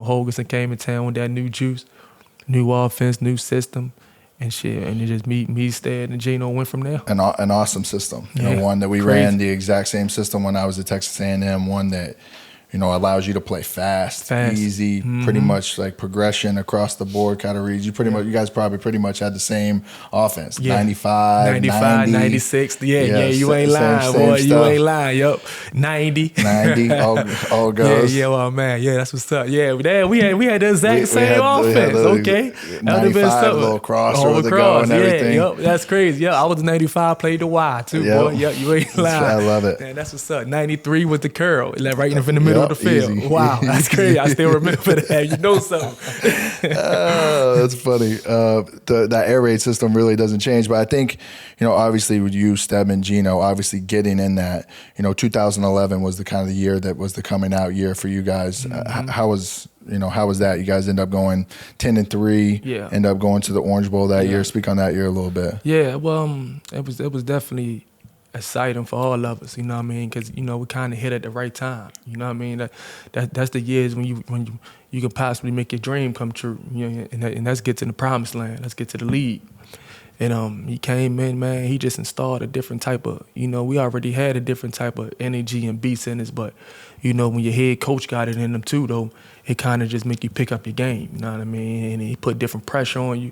Holgerson came in town with that new juice, new offense, new system, and shit. And it just me, Stead, and Geno went from there. An awesome system. You know, one that we ran the exact same system when I was at Texas A&M, one that, you know, allows you to play fast. Easy, pretty much like progression across the board kind of reads. You guys probably pretty much had the same offense. 95, 90. 96. Yeah, you ain't lying, boy. Stuff. You ain't lying, yup. 90. 90, all goes. Yeah, well, man, yeah, that's what's up. Yeah, we had the exact same offense, okay? 95, little crossover to go and everything. Yup, that's crazy. Yeah, I was 95, played the Y too, boy. Yeah, you ain't lying. I love it. Man, that's what's up. 93 with the curl, like right in the middle of the field. Easy. Wow, that's crazy. I still remember that. You know something. That's funny. That air raid system really doesn't change, but I think, you know, obviously with you, Steb, and Geno, obviously getting in that, you know, 2011 was the kind of the year that was the coming out year for you guys. How was that? You guys end up going 10-3. Yeah. End up going to the Orange Bowl that year. Speak on that year a little bit. Yeah. Well, it was definitely exciting for all of us, you know what I mean? Because, you know, we kind of hit at the right time, you know what I mean? That's the years when you can possibly make your dream come true, you know, and let's get to the promised land, let's get to the league. And he came in, man, he just installed a different type of, you know, we already had a different type of energy and beats in us, but, you know, when your head coach got it in them too, though, it kind of just make you pick up your game, you know what I mean? And he put different pressure on you.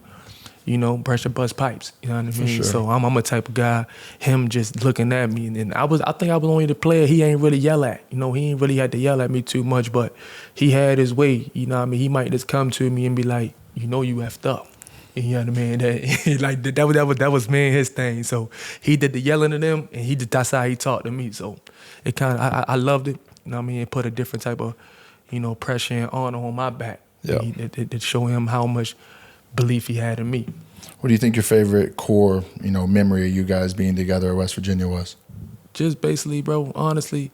You know, pressure bust pipes. You know what I mean? Sure. So I'm a type of guy. Him just looking at me, and I think I was only the player he ain't really yell at. You know, he ain't really had to yell at me too much, but he had his way. You know what I mean? He might just come to me and be like, you know, you effed up. You know what I mean? That was me and his thing. So he did the yelling at them, and that's how he talked to me. So it kind of I loved it. You know what I mean? It put a different type of, you know, pressure and honor on my back. Yeah. To show him how much belief he had in me. What do you think your favorite core, you know, memory of you guys being together at West Virginia was? Just basically, bro, honestly,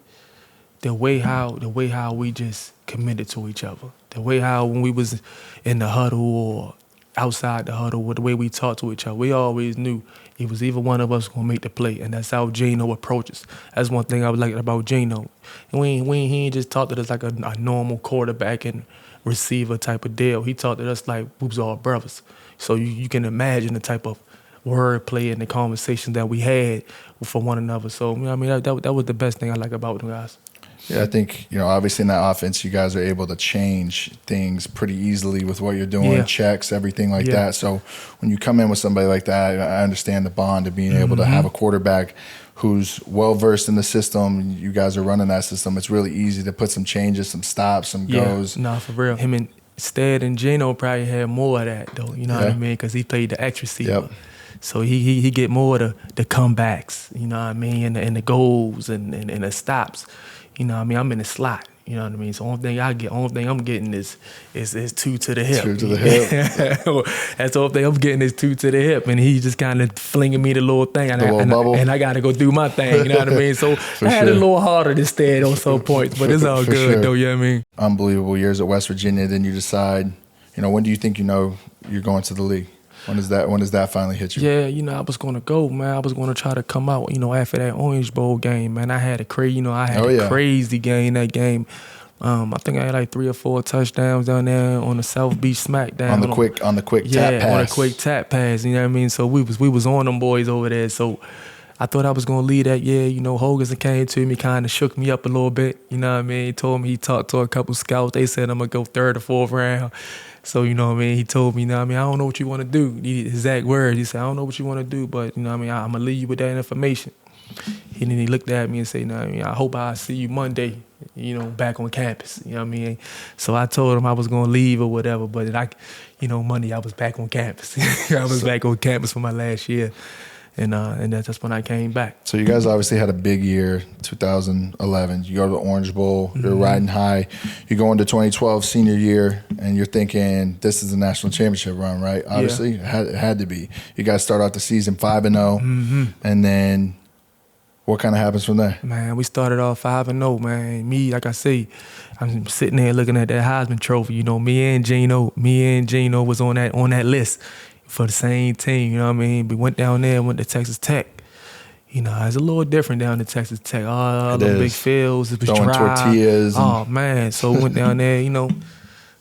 the way how we just committed to each other. The way how when we was in the huddle or outside the huddle, with the way we talked to each other, we always knew it was either one of us gonna make the play, and that's how Geno approaches. That's one thing I was liking about Geno. And he ain't just talked to us like a normal quarterback and receiver type of deal. He talked to us like we was all brothers. So you can imagine the type of wordplay and the conversations that we had for one another. So, you know, I mean, that was the best thing I like about them guys. Yeah, I think, you know, obviously in that offense, you guys are able to change things pretty easily with what you're doing, checks, everything like that. So when you come in with somebody like that, I understand the bond of being able to have a quarterback who's well-versed in the system. You guys are running that system. It's really easy to put some changes, some stops, some goes. No, for real. Him and Stead and Geno probably had more of that, though, you know what I mean? Because he played the X receiver. Yep. So he get more of the comebacks, you know what I mean, and the goals and the stops. You know what I mean? I'm in the slot. You know what I mean? So only thing I'm getting is two to the hip. Two to the hip. That's the only thing I'm getting is two to the hip, and he just kind of flinging me the little thing, and I got to go do my thing. You know what I mean? So I had a little harder to stand on some points, but it's all good though. You know what I mean? Unbelievable years at West Virginia. Then you decide, you know, when do you think you know you're going to the league? When does that finally hit you? Yeah, you know, I was gonna go, man. I was gonna try to come out, you know, after that Orange Bowl game, man. I had a crazy game that game. I think I had like 3 or 4 touchdowns down there on the South Beach Smackdown. On the quick tap pass. On a quick tap pass, you know what I mean? So we was on them boys over there. So I thought I was gonna lead that year. You know, Holgerson came to me, kind of shook me up a little bit. You know what I mean? He told me he talked to a couple scouts. They said I'm gonna go 3rd or 4th round. So, you know what I mean? He told me, you know what I mean? I don't know what you want to do. His exact words. He said, I don't know what you want to do, but, you know what I mean? I'm going to leave you with that information. And then he looked at me and said, you know what I mean? I hope I see you Monday, you know, back on campus. You know what I mean? So I told him I was going to leave or whatever, but Monday I was back on campus. I was back on campus for my last year. And that's when I came back. So you guys obviously had a big year, 2011. You go to the Orange Bowl, you're riding high. You go into 2012 senior year, and you're thinking this is a national championship run, right? Obviously, it had to be. You guys start out the season 5-0, and then what kind of happens from there? Man, we started off 5-0, man. Me, like I say, I'm sitting there looking at that Heisman Trophy. You know, me and Geno was on that list for the same team, you know what I mean? We went down there and went to Texas Tech. You know, it's a little different down to Texas Tech. All the big fields, it was throwing dry. Tortillas. Oh, man. So we went down there, you know,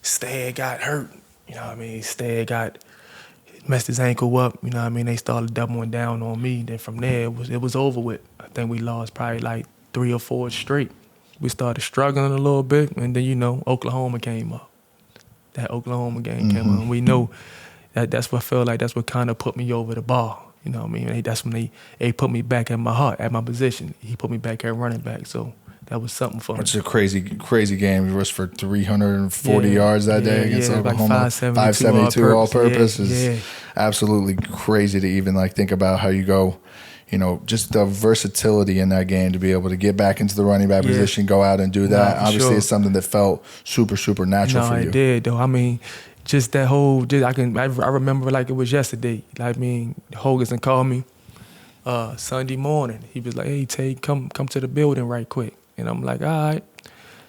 Stead got hurt. You know what I mean? Stead messed his ankle up. You know what I mean? They started doubling down on me. Then from there, it was over with. I think we lost probably like 3 or 4 straight. We started struggling a little bit, and then, you know, Oklahoma came up. That Oklahoma game came up. And we know that's what felt like, that's what kind of put me over the bar. You know what I mean? That's when they put me back at my heart, at my position. He put me back at running back. So that was something for me. It's a crazy game. He rushed for 340 yards that day against Oklahoma. Like 572 all-purpose is yeah. absolutely crazy to even like think about how you go, you know, just the versatility in that game to be able to get back into the running back position, go out and do that. Obviously, it's something that felt super, super natural for you. No, it did, though. I mean, just that whole, I remember like it was yesterday. I mean, Hoganson called me Sunday morning. He was like, hey, Tay, come to the building right quick. And I'm like, all right.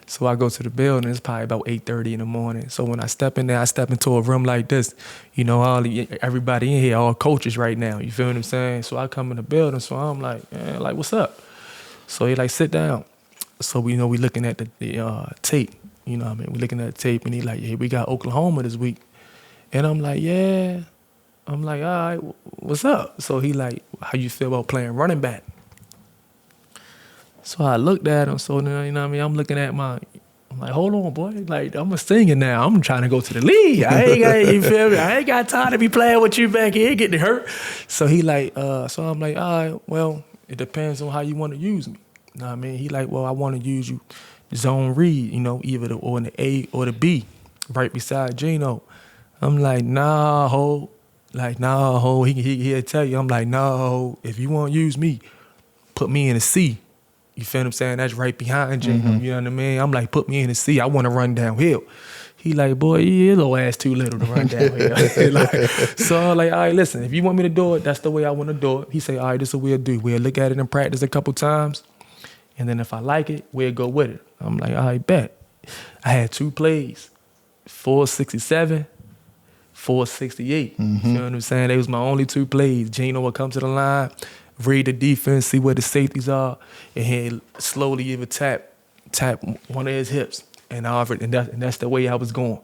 So I go to the building. It's probably about 8:30 in the morning. So when I step in there, I step into a room like this. You know, everybody in here, all coaches right now. You feel what I'm saying? So I come in the building. So I'm like, man, like, what's up? So he like, sit down. So we looking at the tape. You know what I mean? We looking at the tape, and he like, yeah, we got Oklahoma this week. And I'm like, yeah. I'm like, all right, what's up? So he like, how you feel about playing running back? So I looked at him. So then, you know what I mean? I'm looking at I'm like, hold on, boy. Like, I'm a singer now. I'm trying to go to the league. You feel me? I ain't got time to be playing with you back here, getting hurt. So he like, so I'm like, all right, well, it depends on how you want to use me. You know what I mean? He like, well, I want to use you zone read, you know, either in the A or the B, right beside Geno. I'm like, nah, ho. Like, nah, ho. He'll tell you. I'm like, nah, ho. If you want to use me, put me in a C. You feel what I'm saying? That's right behind Geno. You know what I mean? I'm like, put me in the C. I want to run downhill. He like, boy, your little ass too little to run downhill. So I'm like, all right, listen, if you want me to do it, that's the way I want to do it. He say, all right, this is what we'll do. We'll look at it in practice a couple times, and then if I like it, we'll go with it. I'm like, all right, bet. I had 2 plays, 467, 468. You know what I'm saying? They was my only 2 plays. Geno would come to the line, read the defense, see where the safeties are, and he'd slowly even tap one of his hips. And that's the way I was going.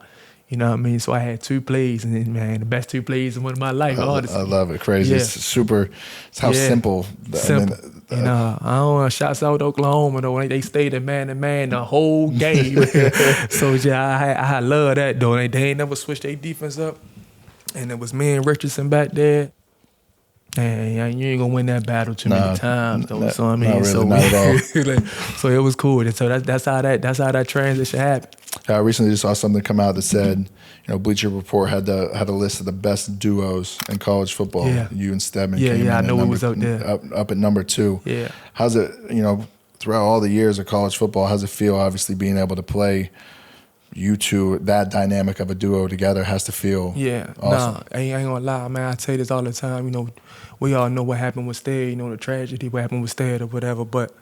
You know what I mean? So I had 2 plays, and then, man, the best 2 plays in one of my life. I love it. Crazy. Yeah. It's how simple. Simple. I mean, I don't know, shouts out to Oklahoma, though. They stayed in man-to-man the whole game. So, yeah, I love that, though. They ain't never switched their defense up. And it was me and Richardson back there. And you ain't gonna win that battle too many times, though. So I mean, not at all. So it was cool. And so that's how that transition happened. I recently just saw something come out that said, you know, Bleacher Report had a list of the best duos in college football. Yeah. You and Stedman came in. Yeah, I know it was up there. Up at number 2. Yeah. How's it, you know, throughout all the years of college football, how's it feel, obviously, being able to play you two, that dynamic of a duo together has to feel awesome. Nah, I ain't gonna lie, man. I tell you this all the time. You know, we all know what happened with Stead, you know, the tragedy, what happened with Stead or whatever. But,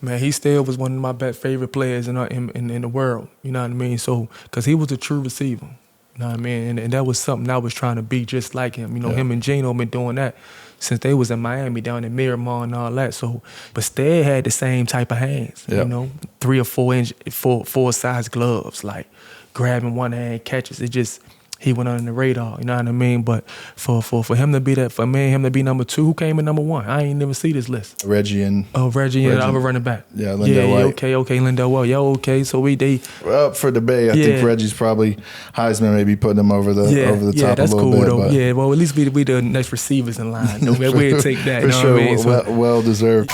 man, he still was one of my best favorite players in the world. You know what I mean? So, because he was a true receiver. You know what I mean? And that was something I was trying to be just like him. You know, him and Geno been doing that since they was in Miami, down in Miramar and all that. So, but Stead had the same type of hands, you know, 3 or 4 inch, four size gloves, like grabbing one hand catches. It just, he went under the radar, you know what I mean? But for him to be that, for me and him to be number 2, who came in number 1? I ain't never see this list. Reggie and the other running back. Yeah, Lindell White. Okay, Lindell White. Yeah, okay. So well, for debate, I think Reggie's probably Heisman, maybe putting him over the top a little cool, bit. Though. But Yeah, well, at least we the next receivers in line. We'll take that. For you know sure, what I mean? well deserved.